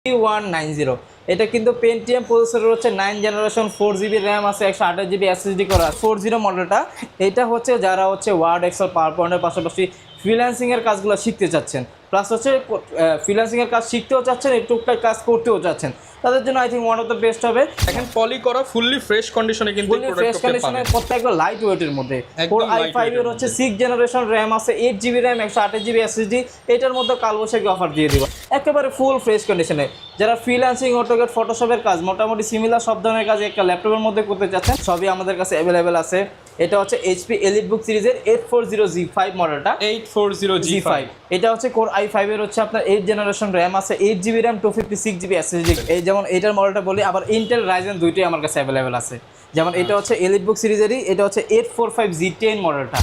3190 এটা কিন্তু Pentium processor হচ্ছে 9 জেনারেশন 4GB র্যাম আছে 128GB এসএসডি করা 40 মডেলটা। এটা হচ্ছে যারা হচ্ছে ওয়ার্ড এক্সেল পাওয়ার পয়েন্টের পাশাপাশি ফ্রিল্যান্সিংয়ের কাজগুলো শিখতে চাচ্ছেন, প্লাস হচ্ছে ফ্রিল্যান্সিংয়ের কাজ শিখতেও চাচ্ছেন, এই টুকটাক কাজ করতেও চাচ্ছেন, তাদের জন্য I think one of the best হবে। এখন পলি করা ফুললি ফ্রেশ কন্ডিশনে কিন্তু ফুললি ফ্রেশ কন্ডিশনে প্রত্যেকটা লাইট ওয়েটের মধ্যে। Core i5 এর হচ্ছে 6 জেনারেশন র্যাম আছে, 8GB র্যাম 128GB এসএসডি। এটার মধ্যে কালবৈশাখী অফার দিয়ে দিব একেবারে ফুল ফ্রেশ কন্ডিশনে। যারা ফ্রিল্যান্সিং, অটোক্যাড, ফটোশপের কাজ মোটামুটি সিমিলার সব ধরনের কাজ একটা ল্যাপটপের মধ্যে করতে চাচ্ছেন, সবই আমাদের কাছে অ্যাভেলেবেল আছে। এটা হচ্ছে এইচপি এলিটবুক সিরিজের 840G5 মডেলটা। 840G5 এটা হচ্ছে কোর i5 এর হচ্ছে আপনার 8 জেনারেশন র্যাম আছে, 8GB র্যাম 256GB এসএসডি। এই যেমন এটার মডেলটা বলি, আবার ইন্টেল রাইজেন দুইটাই আমার কাছে অ্যাভেলেবেল আছে। যেমন এটা হচ্ছে এলিটবুক সিরিজেরই, এটা হচ্ছে 845G10 মডেলটা।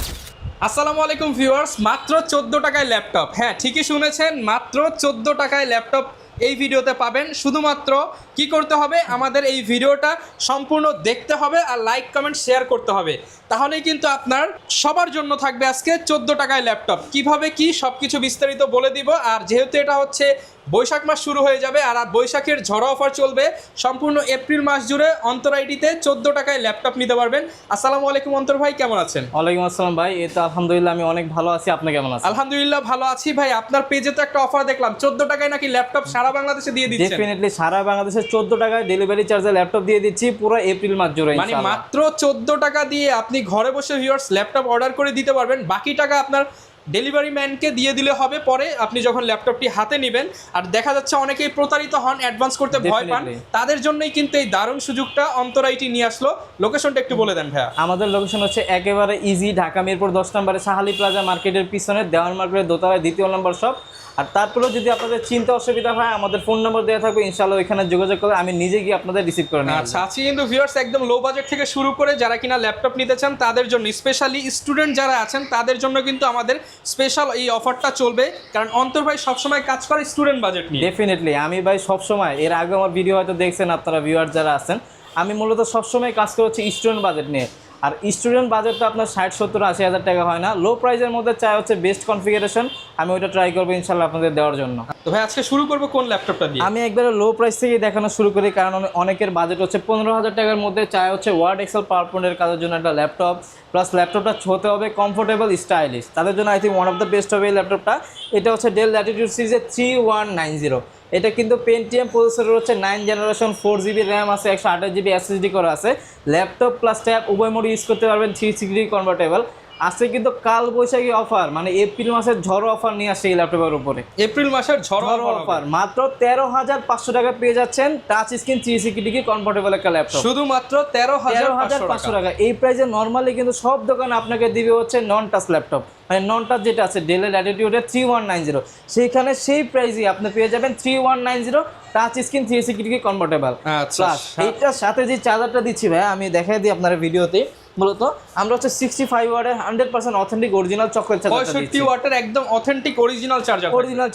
আসসালামু আলাইকুম ভিউয়ার্স, মাত্র 14 টাকায় ল্যাপটপ। হ্যাঁ, ঠিকই শুনেছেন, মাত্র 14 টাকায় ল্যাপটপ এই ভিডিওতে পাবেন। শুধুমাত্র কি করতে হবে, আমাদের এই ভিডিওটা সম্পূর্ণ দেখতে হবে আর লাইক কমেন্ট শেয়ার করতে হবে, তাহলেই কিন্তু আপনার সবার জন্য থাকবে আজকে 14 টাকায় ল্যাপটপ। কিভাবে কি সব কিছু বিস্তারিত বলে দিব। আর যেহেতু এটা হচ্ছে বৈশাখ মাস শুরু হয়ে যাবে, আর বৈশাখের ঝড় অফার চলবে সম্পূর্ণ এপ্রিল মাস জুড়ে, অন্তর আইটিতে 14 টাকায় ল্যাপটপ নিতে পারবেন। আসসালামু আলাইকুম অন্তর ভাই, কেমন আছেন? ওয়ালাইকুম আসসালাম ভাই, এই তো আলহামদুলিল্লাহ আমি অনেক ভালো আছি, আপনি কেমন আছেন? আলহামদুলিল্লাহ ভালো আছি ভাই। আপনার পেজে তো একটা অফার দেখলাম, 14 টাকায় নাকি ল্যাপটপ সারা বাংলাদেশে দিয়ে দিচ্ছেন। ডেফিনেটলি সারা বাংলাদেশে 14 টাকায় ডেলিভারি চার্জে ল্যাপটপ দিয়ে দিচ্ছি পুরো এপ্রিল মাস জুড়ে। মানে মাত্র 14 টাকা দিয়ে আপনি ঘরে বসে ভিউয়ার্স ল্যাপটপ অর্ডার করে দিতে পারবেন। বাকি টাকা আপনার ডেলিভারি ম্যানকে দিয়ে দিলে হবে পরে আপনি যখন ল্যাপটপটি হাতে নেবেন। আর দেখা যাচ্ছে অনেকেই প্রতারিত হন, অ্যাডভান্স করতে ভয় পান, তাদের জন্যই কিন্তু এই দারুণ সুযোগটা অন্তর আইটি নিয়ে আসলো। লোকেশনটা একটু বলে দেন ভাইয়া। আমাদের লোকেশন হচ্ছে একেবারে ইজি, ঢাকা মিরপুর 10 নম্বরে সাহালি প্লাজা মার্কেটের পিছনে দেওয়ান মার্কেটের দোতলায় 2য় নম্বর শপ। আর তারপরেও যদি আপনাদের চিন্তা অসুবিধা হয়, আমাদের ফোন নম্বর দেওয়া থাকবে, ইনশাআল্লাহ ওইখানে যোগাযোগ করে আমি নিজে গিয়ে আপনাদের রিসিভ করে নেব। আচ্ছা, আজকে কিন্তু ভিউয়ার্স একদম লো বাজেট থেকে শুরু করে যারা কিনা ল্যাপটপ নিতে চান তাদের জন্য, স্পেশালি স্টুডেন্ট যারা আছেন তাদের জন্য কিন্তু আমাদের স্পেশাল এই অফারটা চলবে। কারণ অন্তর ভাই সবসময় কাজ করে স্টুডেন্ট বাজেট নিয়ে। ডেফিনেটলি আমি ভাই সবসময়, এর আগে আমার ভিডিও হয়তো দেখছেন আপনারা ভিউয়ার যারা আছেন, আমি মূলত সবসময় কাজ করছি স্টুডেন্ট বাজেট নিয়ে। আর স্টুডেন্ট বাজেটটা আপনার 60-70-80 হাজার টাকা হয় না, লো প্রাইসের মধ্যে চাই হচ্ছে বেস্ট কনফিগারেশন, আমি ওইটা ট্রাই করবো ইনশাল্লাহ আপনাদের দেওয়ার জন্য। তো ভাই আজকে শুরু করবো কোন ল্যাপটপটা দিয়ে? আমি একবারে লো প্রাইস থেকেই দেখানো শুরু করি, কারণ অনেকের বাজেট হচ্ছে 15,000 টাকার মধ্যে, চাই হচ্ছে ওয়ার্ড এক্সেল পাওয়ার পয়েন্টের কাজের জন্য একটা ল্যাপটপ, প্লাস ল্যাপটপটা হতে হবে কমফোর্টেবল স্টাইলিশ, তাদের জন্য I think one of the best হবে এই ল্যাপটপটা। এটা হচ্ছে ডেল ল্যাটিটিউড সিরিজের 3190। এটা কিন্তু পেন্টিয়াম প্রসেসর হচ্ছে 9 জেনারেশন 4GB র্যাম আছে, 128GB এসএসডি করা আছে। ল্যাপটপ প্লাস ট্যাব উভয় মোড ইউজ করতে পারবেন, 360 কনভার্টেবল। আজকে কিন্তু কাল বৈশাখী অফার, মানে এপ্রিল মাসের ঝড় অফার নিয়ে আসছে এই ল্যাপটপের উপরে। এপ্রিল মাসের ঝড় অফার মাত্র 13,500 টাকা পেয়ে যাচ্ছেন, টাচ স্ক্রিন 360 কনভার্টেবল একটা ল্যাপটপ, শুধুমাত্র 13,500 টাকা। এই প্রাইসে নর্মালি কিন্তু সব দোকান আপনাকে দিবে হচ্ছে নন টাচ ল্যাপটপ, মানে নন টাচ যেটা আছে ডেলের ল্যাটিটিউডের 3190, সেইখানে সেই প্রাইসে আপনি পেয়ে যাবেন 3190 টাচ স্ক্রিন 360 কনভার্টেবল। প্লাস এইটার সাথে যে চার্জারটা দিচ্ছি ভাই, আমি দেখাই দিই আপনার ভিডিওতে। মূলত আমরা হচ্ছে 65 ওয়াটের 100% অথেন্টিক অরিজিনাল চকলেট চার্জারটা দিচ্ছি। 65 ওয়াটের একদম অথেন্টিক অরিজিনাল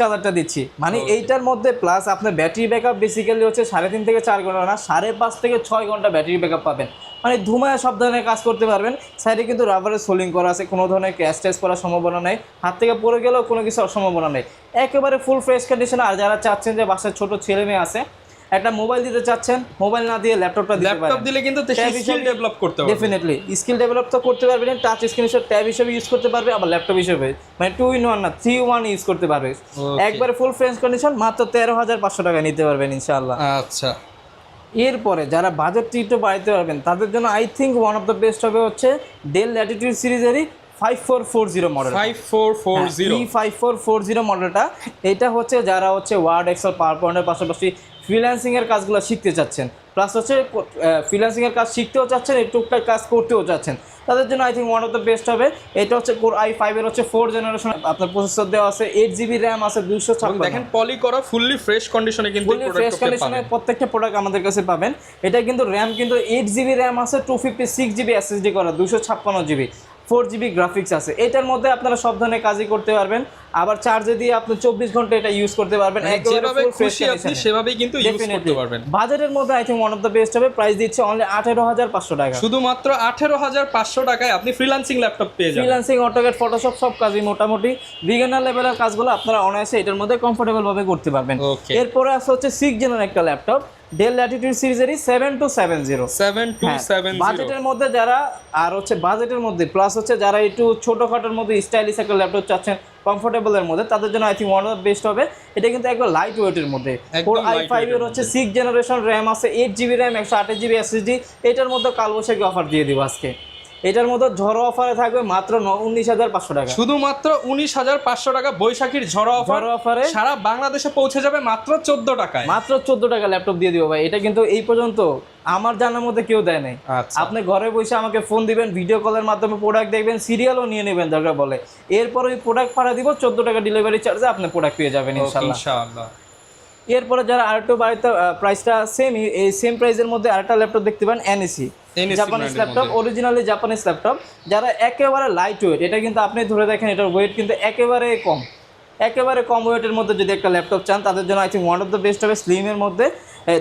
চার্জারটা দিচ্ছি, মানে এইটার মধ্যে প্লাস আপনার ব্যাটারি ব্যাকআপ বেসিক্যালি হচ্ছে 3.5 থেকে 4 ঘন্টা না, 5.5 থেকে 6 ঘন্টা ব্যাটারি ব্যাকআপ পাবেন, মানে ধুমায় সব ধরনের কাজ করতে পারবেন। সাইডে কিন্তু রাবারের সোলিং করা আছে, কোনো ধরনের ক্র্যাশ টেস্ট করার সম্ভাবনা নেই, হাত থেকে পড়ে গেলেও কোনো কিছু সম্ভাবনা নেই, একেবারে ফুল ফ্রেশ কন্ডিশন। আর যারা চাচ্ছেন যে বাসায় ছোট ছেলে মেয়ে আছে, একটা মোবাইল দিতে চাচ্ছেন, মোবাইল না দিয়ে ল্যাপটপটা দিতে পারেন। ল্যাপটপ দিলে কিন্তু স্কিল ডেভেলপ করতে পারবে। ডেফিনেটলি স্কিল ডেভেলপ তো করতে পারবেন, টাচ স্ক্রিন হিসেবে ট্যাব হিসেবে ইউজ করতে পারবে, আবার ল্যাপটপ হিসেবে, মানে 2 in 1 না 3 in 1 ইউজ করতে পারবে। একবারে ফুল ফ্রেশ কন্ডিশন, মাত্র 13,500 টাকা নিতে পারবেন ইনশাআল্লাহ। আচ্ছা, এরপরে যারা বাজেটটি একটু বাড়াতে পারবেন তাদের জন্য I think one of the best হবে হচ্ছে ডেল ল্যাটিটিউড সিরিজেরই 5440 মডেল। 5440 মডেলটা। এটা হচ্ছে যারা হচ্ছে ওয়ার্ড এক্সেল পাওয়ার পয়েন্টের পাশাপাশি ফ্রিল্যান্সিংয়ের কাজগুলো শিখতে চাচ্ছেন, প্লাস হচ্ছে ফ্রিল্যান্সিংয়ের কাজ শিখতেও চাচ্ছেন, এই টুকটাক কাজ করতেও চাচ্ছেন, তাদের জন্য I think one of the best হবে। এটা হচ্ছে কোর i5 এর হচ্ছে 4 জেনারেশন আপনার প্রসেসর দেওয়া আছে, 8GB র্যাম আছে, 256। দেখেন পলি করা ফুললি ফ্রেশ কন্ডিশনে কিন্তু ফ্রেশ কন্ডিশনে প্রত্যেকটা প্রোডাক্ট আমাদের কাছে পাবেন। এটা কিন্তু র্যাম কিন্তু 8GB র্যাম আছে, 256GB এসএসডি করা, 256GB, 4GB গ্রাফিক্স আছে। এটার মধ্যে আপনারা সব ধরনের কাজই করতে পারবেন। আবার চার্জে দিয়ে আপনি 24 ঘন্টা এটা ইউজ করতে পারবেন, যেভাবে খুশি আপনি সেভাবেই কিন্তু ইউজ করতে পারবেন। বাজেটের মধ্যে I think one of the best হবে। প্রাইস দিচ্ছে অনলি 18,500 টাকা। শুধুমাত্র 18,500 টাকায় আপনি ফ্রিল্যান্সিং ল্যাপটপ পেয়ে যাবেন। ফ্রিল্যান্সিং, অটোক্যাড, ফটোশপ সব কাজই মোটামুটি বিগিনার লেভেলের কাজগুলো আপনারা অনায়াসে এটার মধ্যে কমফোর্টেবল ভাবে করতে পারবেন। এরপরে আছে হচ্ছে 6 জেনের একটা ল্যাপটপ, ডেল ল্যাটিটিউড সিরিজেরই 7270 বাজেটের মধ্যে যারা, আর হচ্ছে বাজেটের মধ্যে প্লাস হচ্ছে যারা একটু ছোটখাটোর মধ্যে স্টাইলিশ একটা ল্যাপটপ চাচ্ছেন কমফোর্টেবলের মধ্যে, তাদের জন্য I think one of the best হবে। এটা কিন্তু একবার লাইট ওয়েটের মধ্যে, Core i5 এর হচ্ছে 6 জেনারেশন র্যাম আছে, 8GB র্যাম, 128GB SSD। এটার মধ্যে কালবৈশাখী অফার দিয়ে দিব আজকে। এটার মধ্যে ঝড়ো অফারে থাকবে মাত্র 19,500 টাকা, শুধুমাত্র 19,500 টাকা বৈশাখীর ঝড়ো অফারে সারা বাংলাদেশে পৌঁছে যাবে মাত্র 14 টাকায়। মাত্র 14 টাকা ল্যাপটপ দিয়ে দিব ভাই। এটা কিন্তু এই পর্যন্ত আমার জানার মধ্যে কেউ দেয় নাই। আপনি ঘরে বসে আমাকে ফোন দিবেন, ভিডিও কলের মাধ্যমে প্রোডাক্ট দেখবেন, সিরিয়ালও নিয়ে নেবেন দরকার বলে, এরপর ওই প্রোডাক্ট ভাড়া দিব 14 টাকা ডেলিভারি চার্জে আপনি প্রোডাক্ট পেয়ে যাবেন ইনশাআল্লাহ। এরপরে যারা আরেকটু বাড়িতে প্রাইসটা এই সেম প্রাইসের মধ্যে আরেকটা ল্যাপটপ দেখতে পান, NAC Japanese laptop, originally Japanese laptop, যারা একেবারে লাইট ওয়েট। এটা কিন্তু আপনি ধরে দেখেন এটার ওয়েট কিন্তু একেবারে কম ওয়েটের মধ্যে যদি একটা ল্যাপটপ চান, তাদের জন্য I think one of the best হবে। স্লিমের মধ্যে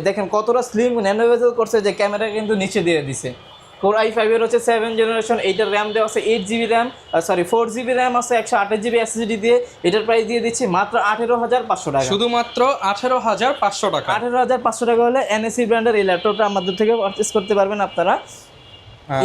দেখেন কতটা স্লিম ন্যানো বেজেল করছে, যে ক্যামেরা কিন্তু নিচে দিয়ে দিছে। Core i5 এর হচ্ছে 7 জেনারেশন, এইটার র্যাম দেওয়া আছে 8GB র্যাম, 4GB র্যাম আছে, 128GB SSD দিয়ে। এটার প্রাইস দিয়ে দিচ্ছি মাত্র 18,500 টাকা, শুধুমাত্র 18,500 টাকা। 18,500 টাকা হলে এনএসি ব্র্যান্ডের এই ল্যাপটপটা আমাদের থেকে পারচেস করতে পারবেন আপনারা।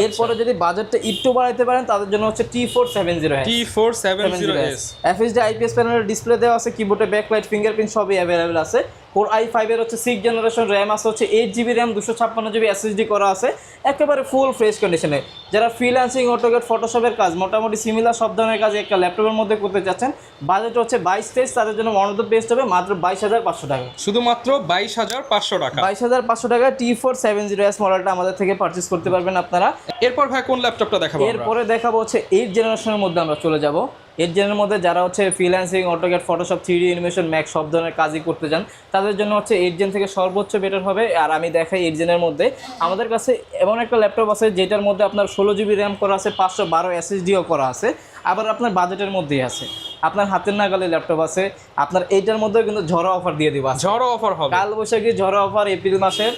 এরপরে যদি বাজেটটা একটু বাড়াইতে পারেন, তাদের জন্য হচ্ছে T470S FHD IPS প্যানেলের ডিসপ্লে দেওয়া আছে, কিবোর্ডে ব্যাকলাইট, ফিঙ্গারপ্রিন্ট সবই অ্যাভেলেবেল আছে। Core i5 এর হচ্ছে 6 জেনারেশন র্যাম আছে, হচ্ছে 8GB র্যাম, 256GB SSD করা আছে, একেবারে ফুল ফ্রেশ কন্ডিশনে। যারা ফ্রিল্যান্সিং, অটোক্যাড, ফটোশপের কাজ মোটামুটি সিমিলার সব ধরনের কাজ একটা ল্যাপটপের মধ্যে করতে চাচ্ছেন, বাজেট হচ্ছে 22-23, তাদের জন্য ওয়ান অফ দ্য বেস্ট হবে মাত্র 22,500 টাকা, শুধুমাত্র 22,500 টাকা। 22,500 টাকা T470S মডেলটা আমাদের থেকে পারচেস করতে পারবেন আপনারা। এরপর ভাই কোন ল্যাপটপটা দেখাবো? এরপরে দেখাবো হচ্ছে 8 জেনারেশনের মধ্যে আমরা চলে যাব। 8 জেনের মধ্যে যারা হচ্ছে freelancing, AutoCAD, Photoshop, 3D animation, max সব ধরনের কাজই করতে চান, তাদের জন্য হচ্ছে 8 জেন থেকে সর্বোচ্চ বেটার হবে। আর আমি দেখাই 8 জেনের মধ্যে আমাদের কাছে এমন একটা ল্যাপটপ আছে যেটার মধ্যে আপনার 16GB র্যাম করা আছে, 512 SSDও করা আছে, আবার আপনার বাজেটের মধ্যেই আছে, আপনার হাতের নাগালে ল্যাপটপ আছে। আপনার এইটার মধ্যেও কিন্তু ঝড়ো অফার দিয়ে দিব, ঝড়ো অফার হবে কাল বৈশাখী ঝড়ো অফার এপ্রিল মাসের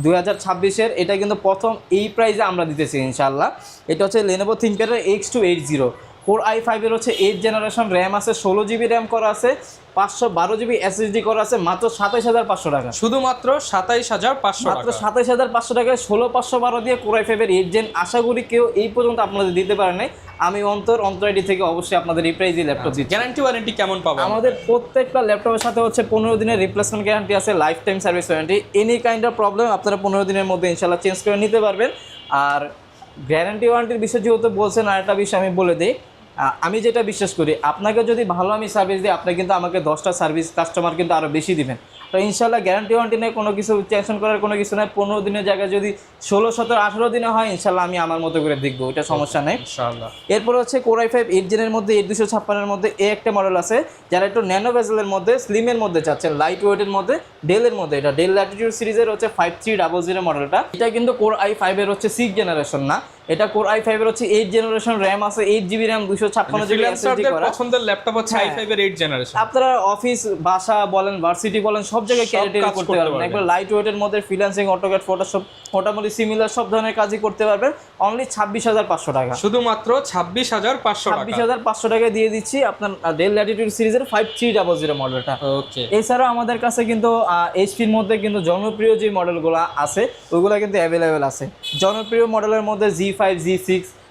2026-এর। এটা কিন্তু প্রথম এই প্রাইসে আমরা দিতেছি ইনশাআল্লাহ। এটা হচ্ছে Lenovo ThinkPad X280। Core i5 এর হচ্ছে 8 জেনারেশন র্যাম আছে, 16GB র্যাম করা আছে, 512GB SSD করা আছে, মাত্র 27,500 টাকা, শুধুমাত্র 27,500 টাকা, মাত্র 27,500 টাকায় 16,512 দিয়ে Core i5 এর 8 জেন। আশা করি কেউ এই পর্যন্ত আপনাদের দিতে পারে নাই। আমি অন্তর আইডি থেকে অবশ্যই আপনাদের এই প্রাইসে ল্যাপটপ দিচ্ছি। গ্যারান্টি ওয়ারেন্টি কেমন পাবো? আমাদের প্রত্যেকটা ল্যাপটপের সাথে হচ্ছে 15 দিনের রিপ্লেসমেন্ট গ্যারান্টি আছে, life time service warranty. Any kind of problem আপনারা 15 দিনের মধ্যে ইনশাআল্লাহ চেঞ্জ করে নিতে পারবেন। আর গ্যারান্টি ওয়ারেন্টির বিষয় যেহেতু বলছেন, আরেকটা বিষয় আমি বলে দিই, আমি যেটা বিশ্বাস করি, আপনাকে যদি ভালো আমি সার্ভিস দিই, আপনি কিন্তু আমাকে 10টা সার্ভিস কাস্টমার কিন্তু আরও বেশি দিবেন। তো ইনশাআল্লাহ গ্যারান্টি ওয়ারেন্টি নেই, কোনো কিছু টেনশন করার কোনো কিছু নেই। 15 দিনের জায়গায় যদি 16, 17, 18 দিনে হয়, ইনশাআল্লাহ আমি আমার মতো করে দেখবো, এটা সমস্যা নেই ইনশাআল্লাহ। এরপর হচ্ছে Core i5 8 জেনের মধ্যে 8256-এর মধ্যে একটা মডেল আছে, যারা একটু ন্যানো বেজেলের মধ্যে, স্লিমের মধ্যে চাচ্ছেন, লাইট ওয়েটের মধ্যে, ডেলের মধ্যে। এটা ডেল ল্যাটিটিউড সিরিজের হচ্ছে 5300 মডেলটা। এটা কিন্তু Core i5 এর হচ্ছে 6 জেনারেশন না, এটা Core i5 এর হচ্ছে 8 জেনারেশন র্যাম আছে, 8GB র্যাম, 256GB SSD করা। পছন্দের ল্যাপটপ হচ্ছে i5 এর 8 জেনারেশন। আপনারা অফিস, বাসা বলেন, ভার্সিটি বলেন, সব জায়গায় ক্যারি করতে পারবেন। একবার লাইট ওয়েটের মধ্যে ফ্রিল্যান্সিং, অটোক্যাড, ফটোশপ মোটামুটি সিমিলার সব ধরনের কাজই করতে পারবেন। অনলি 26,500 টাকা, শুধুমাত্র 26,500 টাকা দিয়ে দিচ্ছি আপনার ডেল ল্যাটিটিউড সিরিজের 5300 মডেলটা। ওকে, এছাড়াও আমাদের কাছে কিন্তু এইচপির মধ্যে কিন্তু জনপ্রিয় যে মডেলগুলো আছে ওইগুলো কিন্তু অ্যাভেলেবেল আছে। জনপ্রিয় মডেলের মধ্যে G5, G6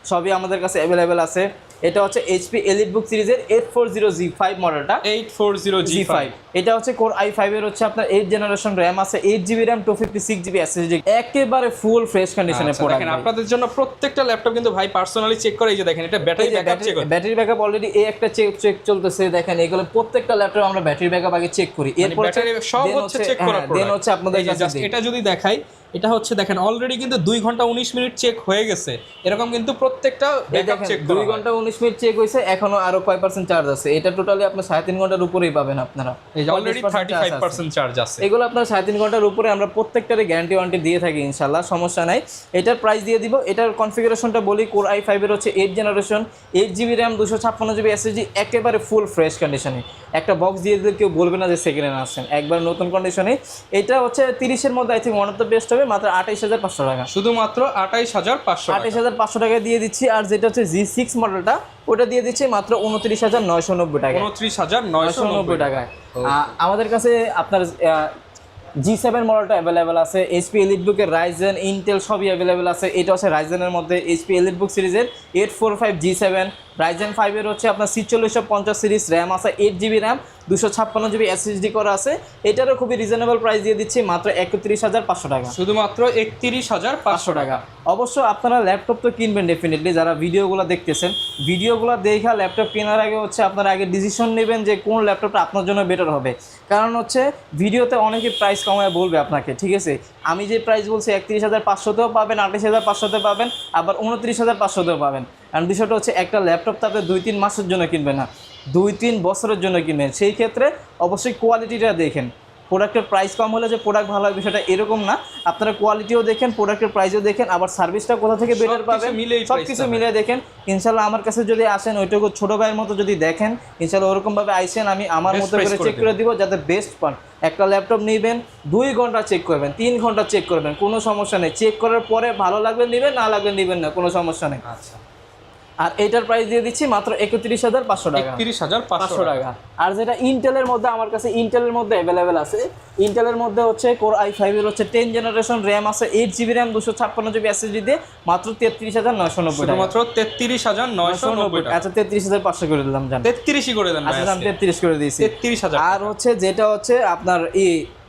সবই আমাদের কাছে অ্যাভেলেবেল আছে। এটা হচ্ছে এইচপি এলিটবুক সিরিজের 840G5 মডেলটা, 840G5। এটা হচ্ছে Core i5 এর হচ্ছে আপনার 8 জেনারেশন র্যাম আছে, 8GB র্যাম, 256GB SSD, একেবারে ফুল ফ্রেশ কন্ডিশনে প্রোডাক্ট। দেখেন আপনাদের জন্য প্রত্যেকটা ল্যাপটপ কিন্তু ভাই পার্সোনালি চেক করে, এই যে দেখেন এটা ব্যাটারি ব্যাকআপ চেক করে, ব্যাটারি ব্যাকআপ অলরেডি এই একটা চেক চলতেছে। দেখেন এগুলো প্রত্যেকটা ল্যাপটপ আমরা ব্যাটারি ব্যাকআপ আগে চেক করি, এরপর ব্যাটারি সব হচ্ছে চেক করা। দেন হচ্ছে আপনাদের কাছে এটা যদি দেখাই, এটা হচ্ছে দেখেন অলরেডি কিন্তু 2 ঘন্টা 19 মিনিট চেক হয়ে গেছে, এরকম কিন্তু প্রত্যেকটা ব্যাকআপ চেক করা 2 ঘন্টা 19 মিনিট চেক হয়েছে, এখনো আরো কয় পার্সেন্ট চার্জ আছে। এটা টোটালি আপনার 3.5 ঘন্টার উপরেই পাবেন আপনারা। এই যে অলরেডি 35% চার্জ আছে। এগুলো আপনার 3.5 ঘন্টার উপরে আমরা প্রত্যেকটারই গ্যারান্টি ওয়ারেন্টি দিয়ে থাকি ইনশাআল্লাহ, সমস্যা নাই। এটার প্রাইস দিয়ে দিব। এটার কনফিগারেশনটা বলি, কোর i5 এর হচ্ছে 8 generation, 8GB RAM, 256GB SSD, একেবারে ফুল ফ্রেশ কন্ডিশনে। একটা বক্স দিয়ে দিলে কেউ বলবে না যে সেকেন্ড হ্যান্ড আসছেন, একবার নতুন কন্ডিশনে। এটা হচ্ছে 30 এর মধ্যে I think one of the best হবে, মাত্র 28500 টাকা। শুধুমাত্র 28500 টাকা। 28500 টাকা দিয়ে দিচ্ছি। আর যেটা হচ্ছে G6 মডেলটা, ওটা দিয়ে দিচ্ছি মাত্র 29990 টাকা। 29990 টাকায়। আমাদের কাছে আপনার G7 মডেলটা অ্যাভেলেবেল আছে, এইচপি এলিটবুকের রাইজেন, ইন্টেল সবই অ্যাভেলেবেল আছে। এটা হচ্ছে রাইজেনের মধ্যে এইচপি এলিটবুক সিরিজের 845 G7, রাইজেন 5 এর হচ্ছে আপনার 4650 সিরিজ, র্যাম আছে 8GB র্যাম, 256GB SSD করা আছে। এটারও খুবই রিজনেবল প্রাইস দিয়ে দিচ্ছি, মাত্র 31500 টাকা। শুধুমাত্র 31500 টাকা। অবশ্য আপনারা ল্যাপটপ তো কিনবেন ডেফিনেটলি, যারা ভিডিওগুলো দেখতেছেন, ভিডিওগুলো দেখা ল্যাপটপ কেনার আগে হচ্ছে আপনারা আগে ডিসিশন নেবেন যে কোন ল্যাপটপটা আপনার জন্য বেটার হবে। কারণ হচ্ছে ভিডিওতে অনেকে প্রাইস কমায় বলবে আপনাকে, ঠিক আছে। আমি যে প্রাইস বলছি 31500তেও পাবেন, 28500তেও পাবেন, আবার 29500তেও পাবেন। কারণ বিষয়টা হচ্ছে একটা ল্যাপটপ তো আপনি 2-3 মাসের জন্য কিনবেন না, 2-3 বছরের জন্য কিনবেন। সেই ক্ষেত্রে অবশ্যই কোয়ালিটিটা দেখেন। প্রোডাক্টের প্রাইস কম হলে যে প্রোডাক্ট ভালো হয় বিষয়টা এরকম না, আপনারা কোয়ালিটিও দেখেন, প্রোডাক্টের প্রাইসও দেখেন, আবার সার্ভিসটা কোথা থেকে বেটার পাবেন সব কিছু মিলিয়ে দেখেন। ইনশাল্লাহ আমার কাছে যদি আসেন ওইটুকু ছোটো ভাইয়ের মতো যদি দেখেন, ইনশাল্লাহ ওরকমভাবে আইসেন, আমি আমার মতো করে চেক করে দিব যাতে বেস্ট পান। একটা ল্যাপটপ নেবেন 2 ঘন্টা চেক করবেন, 3 ঘন্টা চেক করবেন, কোনো সমস্যা নেই। চেক করার পরে ভালো লাগলে নেবেন, না লাগলে নেবেন না, কোনো সমস্যা নেই। আচ্ছা, আর এইটার প্রাইস দিয়ে দিচ্ছি মাত্র 31500 টাকা। 31500 টাকা। আর যেটা ইন্টেলের মধ্যে আমার কাছে ইন্টেলের মধ্যে অ্যাভেলেবেল আছে, ইন্টেলের মধ্যে হচ্ছে কোর i5 এর হচ্ছে 10 জেনারেশন, র্যাম আছে 8GB র্যাম, 256GB SSD দিয়ে মাত্র 33990 টাকা। মাত্র 33990 টাকা। আচ্ছা 33500 করে দিলাম, জান 33ই করে দেন। আচ্ছা জান 33 করে দিয়েছি। 33000। আর হচ্ছে যেটা হচ্ছে আপনার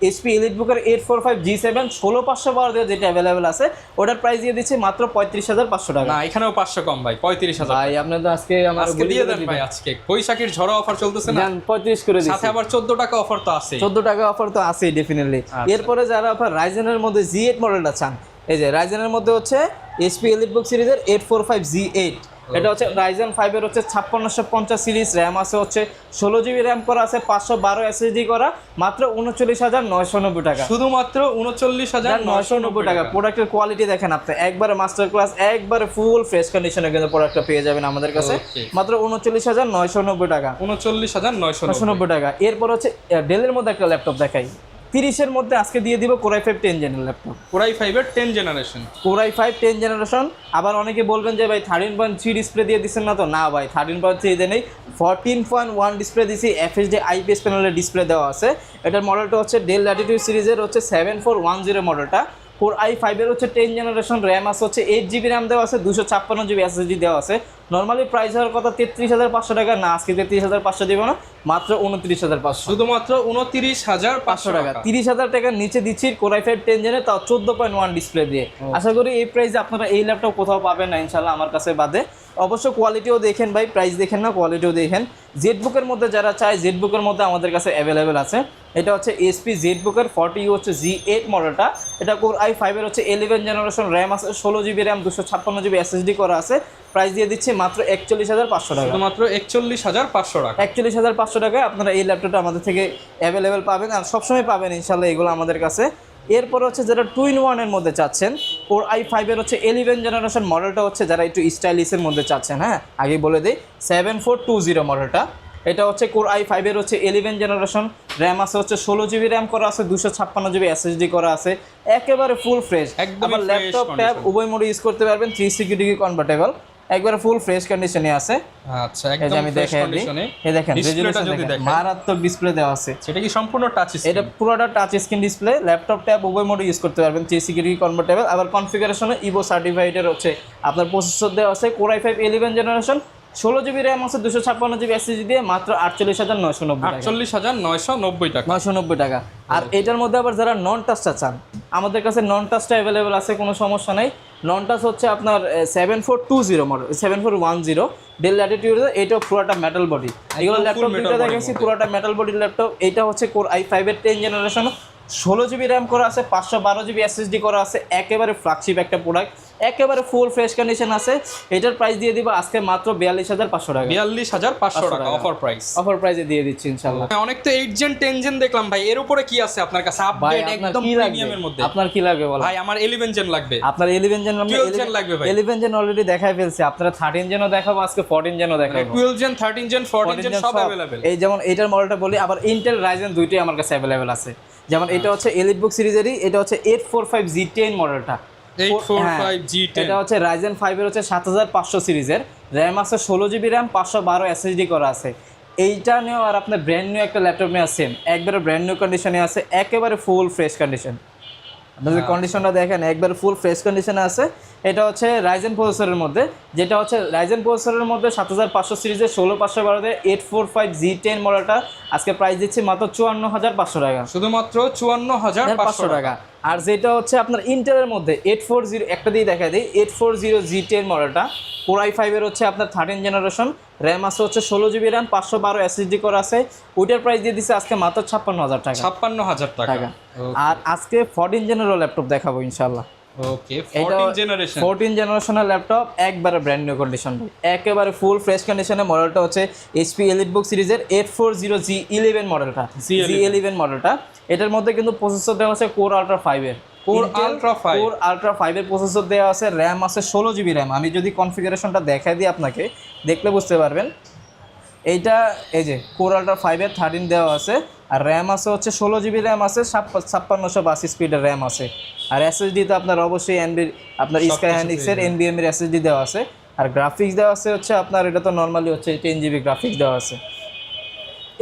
এইচপি এলিটবুকের 845 G7 16500 পাওয়ার দিয়ে যেটা অ্যাভেলেবেল আছে, ওটার প্রাইস দিয়ে দিচ্ছি মাত্র 35500 টাকা। না, এখানেও 500 কম ভাই, 35000। ভাই আপনি তো আজকে আমার দিয়ে দেন ভাই, আজকে বৈশাখীর ঝড় অফার চলতেছে না, 35 করে দিচ্ছি। সাথে আবার 14 টাকা অফার তো আছে। 14 টাকা অফার তো আছেই ডেফিনেটলি। এরপরে যারা আপনার রাইজেনের মধ্যে G8 মডেলটা চান, এই যে রাইজেনের মধ্যে হচ্ছে এইচপি এলিটবুক সিরিজের 845 G8, এটা হচ্ছে রাইজেন 5 এর হচ্ছে 5650 সিরিজ, র্যাম আছে হচ্ছে 16GB র্যাম করা আছে, 512 SSD করা, মাত্র 39990 টাকা। শুধুমাত্র 39990 টাকা। প্রোডাক্টের কোয়ালিটি দেখেন আপনি, একবারে মাস্টার ক্লাস, একবারে ফুল ফ্রেশ কন্ডিশনে কিন্তু প্রোডাক্টটা পেয়ে যাবেন আমাদের কাছে, মাত্র 39990 টাকা। 39990 টাকা। এরপর হচ্ছে ডেলের মধ্যে একটা ল্যাপটপ দেখাই, 30-এর মধ্যে আজকে দিয়ে দিব core i5 10 general laptop. Core i5 এর 10 জেনারেশন, কোর i5 10 জেনারেশন। আবার অনেকে বলবেন যে ভাই 13.3 ডিসপ্লে দিয়ে দিচ্ছেন না, তো না ভাই 13.3 দিয়ে নেই, 14.1 ডিসপ্লে দিছি, FHD IPS প্যানেলের ডিসপ্লে দেওয়া আছে। এটার মডেলটা হচ্ছে ডেল ল্যাটিটিউড সিরিজের হচ্ছে 7410 মডেলটা। কোর i5 এর হচ্ছে 10 জেনারেশন, র্যাম আছে হচ্ছে 8GB র্যাম দেওয়া আছে, 256GB SSD দেওয়া আছে। নর্মালি প্রাইস হওয়ার কথা 33500 টাকা, না আজকে 33500 দিব না, মাত্র 29500। শুধুমাত্র 29500 টাকা। 30000 টাকার নিচে দিচ্ছি কোর i5 10 জেনে, তাও 14.1 ডিসপ্লে দিয়ে। আশা করি এই প্রাইসে আপনারা এই ল্যাপটপ কোথাও পাবেন না ইনশাল্লাহ, আমার কাছে বাদে। অবশ্য কোয়ালিটিও দেখেন ভাই, প্রাইস দেখেন না, কোয়ালিটিও দেখেন। জেটবুকের মধ্যে যারা চায়, জেটবুকের মধ্যে আমাদের কাছে অ্যাভেলেবেল আছে। এটা হচ্ছে এইচপি জেটবুকের 40 হচ্ছে G8 মডেলটা। এটা কোর i5 এর হচ্ছে 11 জেনারেশন, র্যাম আছে 16GB র্যাম, 256GB SSD করা আছে। প্রাইস দিয়ে দিচ্ছি মাত্র 41500 টাকা। মাত্র 41500 টাকা। 41500 টাকায় আপনারা এই ল্যাপটপটা আমাদের থেকে অ্যাভেলেবেল পাবেন, আর সবসময় পাবেন ইনশাল্লাহ এগুলো আমাদের কাছে। এরপর হচ্ছে যারা 2-in-1 এর মধ্যে চাচ্ছেন, কোর i5 এর হচ্ছে 11 জেনারেশন মডেলটা হচ্ছে যারা একটু স্টাইলিশের মধ্যে চাচ্ছেন, হ্যাঁ আগে বলে দিই 7420 মডেলটা। এটা হচ্ছে কোর i5 এর হচ্ছে 11 জেনারেশন, র্যাম আছে হচ্ছে 16GB র্যাম করা আছে, 256GB SSD করা আছে, একেবারে ফুল ফ্রেশ। আবার ল্যাপটপ ট্যাব উভয় মোডে ইউজ করতে পারবেন, 360 ডিগ্রি কনভার্টেবল, একবারে ফুল ফ্রেশ কন্ডিশনে আছে। আচ্ছা, একদম ফ্রেশ কন্ডিশনে। এই দেখেন রেজোলিউশন দেখেন, মারাত্মক ডিসপ্লে দেওয়া আছে। সেটা কি সম্পূর্ণ টাচ স্ক্রিন? এটা পুরোটা touch screen display, laptop tab উভয় মোডে ইউজ করতে পারবেন, 360 ডিগ্রি কনভার্টেবল। আবার কনফিগারেশনে ইভো সার্টিফাইডের হচ্ছে আপনার প্রসেসর দেওয়া আছে। Core i5 11 generation, 16GB RAM আছে, 256GB SSD দিয়ে মাত্র 48990 টাকা। 48990 টাকা। 990 টাকা। আর এটার মধ্যে আবার যারা নন টাচটা চান, আমাদের কাছে নন টাচটা অ্যাভেলেবেল আছে, কোনো সমস্যা নাই। নন টাচ হচ্ছে আপনার 7420 মডেল, 7410 ডেল ল্যাটিটিউড, এটাও পুরোটা মেটাল বডি। এগুলো ল্যাপটপ দুটো দেখেছি পুরোটা মেটাল বডির ল্যাপটপ। এটা হচ্ছে কোর i5 এর 10 জেনারেশন, 16 GB র্যাম করা আছে, 512 GB SSD করা আছে, একেবারে ফ্ল্যাগশিপ একটা প্রোডাক্ট, একেবারে ফুল ফ্রেশ কন্ডিশন আছে। এটার প্রাইস দিয়ে দিব আজকে মাত্র 42,500 টাকা। 42,500 টাকা অফার প্রাইস। অফার প্রাইসে দিয়ে দিচ্ছি ইনশাআল্লাহ। অনেক তো 8 জেন 10 জেন দেখলাম ভাই, এর উপরে কি আছে আপনার কাছে আপডেট একদম প্রিমিয়ামের মধ্যে? আপনার কি লাগবে বলেন? ভাই আমার 11 জেন লাগবে। আপনার 11 জেন লাগবে? 12 জেন লাগবে ভাই। 11 জেন অলরেডি দেখাই ফেলছি, আপনারা 13 জেনও দেখাবো, আজকে 14 জেনও দেখাবো। 12 জেন 13 জেন 14 জেন সব अवेलेबल। এই যেমন এটার মডেলটা বলি, আবার ইন্টেল রাইজেন দুইটাই আমার কাছে अवेलेबल আছে। যেমন এটা হচ্ছে এলিটবুক সিরিজেরই, এটা হচ্ছে 845 G10 মডেলটা। 845 G10 এটা হচ্ছে রাইজেন 5 এর হচ্ছে 7500 সিরিজের, র্যাম আছে 16 GB র্যাম, 512 SSD করা আছে। এইটা নিয়েও আর আপনার ব্র্যান্ড নিউ একটা ল্যাপটপ নিয়ে সেম একবারে ব্র্যান্ড নিউ কন্ডিশনে আছে, একেবারে ফুল ফ্রেশ কন্ডিশন। আপনাদের কন্ডিশনটা দেখেন, একবারে ফুল ফ্রেশ কন্ডিশনে আছে। এটা হচ্ছে রাইজেন প্রসেসরের মধ্যে, যেটা হচ্ছে রাইজেন প্রসেসরের মধ্যে 7500 সিরিজের 16512 845 G10 মডেলটা আজকে প্রাইস দিচ্ছি মাত্র 54500 টাকা, শুধুমাত্র 54500 টাকা। আর যেটা হচ্ছে আপনার ইন্টেলের মধ্যে 840, একটা দিয়ে দেখা দিই, 840 G10 মডেলটা Core i5 এর হচ্ছে আপনার 13 জেনারেশন, র্যাম আছে হচ্ছে 16 GB র্যাম, 512 SSD করা আছে। ওইটার প্রাইস দিয়ে দিচ্ছে আজকে মাত্র 56000 টাকা। 56000 টাকা। আর আজকে 14 জেনারেশন ল্যাপটপ দেখাবো ইনশাআল্লাহ। ওকে 14 জেনারেশন 14 জেনারেশনের ল্যাপটপ, একবারে ব্র্যান্ড নিউ কন্ডিশন, একেবারে ফুল ফ্রেশ কন্ডিশনে। মডেলটা হচ্ছে HP এলিটবুক সিরিজের 840 G11 মডেলটা, G11 মডেলটা। এটার মধ্যে কিন্তু প্রসেসর দেওয়া আছে Core Ultra 5 এর, Core Ultra 5 এর প্রসেসর দেওয়া আছে, র্যাম আছে 16 GB র্যাম। আমি যদি কনফিগারেশনটা দেখাই দিই আপনাকে, দেখলে বুঝতে পারবেন। এইটা এই যে Core Ultra 5 এর 13 দেওয়া আছে, আর র্যাম আছে হচ্ছে 16 GB র্যাম আছে, 5682 স্পিডের র্যাম আছে। আর SSD তো আপনার অবশ্যই আপনার Skyhynix এর NVMe এর SSD দেওয়া আছে। আর গ্রাফিক্স দেওয়া আছে হচ্ছে আপনার, এটা তো নর্মালি হচ্ছে 10 GB গ্রাফিক্স দেওয়া আছে।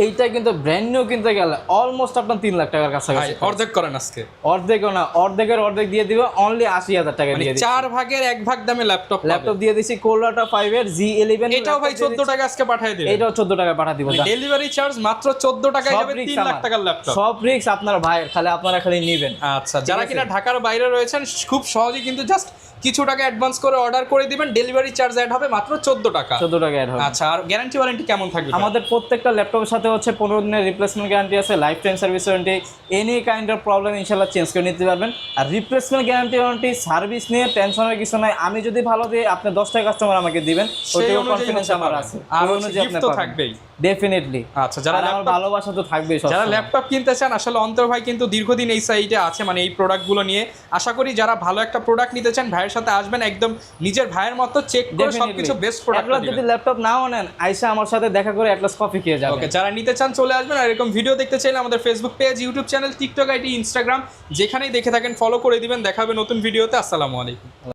এইটা কিন্তু ব্র্যান্ড নিউ কিনতে গেলে অলমোস্ট আপনার 3 লাখ টাকার কাছাকাছি। অর্ধেক করেন আজকে? অর্ধেকও না, অর্ধেকের অর্ধেক দিয়ে দিবে, অনলি 80000 টাকা দিয়ে দিবে। 4 ভাগের 1 ভাগ দামে ল্যাপটপ দিয়ে দিছি Core Ultra 5 এর G11। এটাও ভাই 14 টাকা আজকে পাঠিয়ে দিবেন? এটাও 14 টাকা পাঠিয়ে দিব। ডেলিভারি চার্জ মাত্র 14 টাকায় যাবে, 3 লাখ টাকার ল্যাপটপ। সব রিস্ক আপনার ভাইয়ের, আপনারা খালি নেবেন। আচ্ছা, যারা কিনা ঢাকার বাইরে রয়েছেন খুব সহজেই কিন্তু জাস্ট কিছু টাকা অ্যাডভান্স করে অর্ডার করে দিবেন, ডেলিভারি চার্জ অ্যাড হবে মাত্র 14 টাকা। 14 টাকা অ্যাড হবে। আচ্ছা, আর গ্যারান্টি ওয়ারেন্টি কেমন থাকবে? আমাদের প্রত্যেকটা ল্যাপটপের সাথে হচ্ছে 15 দিনের রিপ্লেসমেন্ট গ্যারান্টি আছে, life time service warranty, any kind of problem ইনশাআল্লাহ চেঞ্জ করে নিতে পারবেন। আর রিপ্লেসমেন্ট গ্যারান্টি ওয়ারেন্টি সার্ভিস নিয়ে টেনশনের কিছু নাই। আমি যদি ভালো দিই, আপনি 10টা কাস্টমার আমাকে দিবেন, ওইটাও কনফিডেন্স আমার আছে। আর গিফট তো থাকবেই ডেফিনেটলি। আচ্ছা, যারা ভালোবাসা তো থাকবেই। যারা ল্যাপটপ কিনতে চান, আসলে অন্তর ভাই কিন্তু দীর্ঘদিন এই সাইডে আছে, মানে এই প্রোডাক্টগুলো নিয়ে। আশা করি যারা ভালো একটা প্রোডাক্ট নিতে চান, ভাইয়ের সাথে আসবেন, একদম নিজের ভাইয়ের মতো চেক করে সবকিছু বেস্ট প্রোডাক্ট দিবেন। যদি ল্যাপটপ নাও নেন, আইসা আমার সাথে দেখা করে অ্যাটলাস কফি খেয়ে যাবেন। ওকে, যারা নিতে চান চলে আসবেন। আর এরকম ভিডিও দেখতে চাইলে আমাদের Facebook page, YouTube channel, TikTok ID, Instagram, যেখানেই দেখে থাকেন ফলো করে দিবেন। দেখা হবে নতুন ভিডিওতে। আসসালামু আলাইকুম।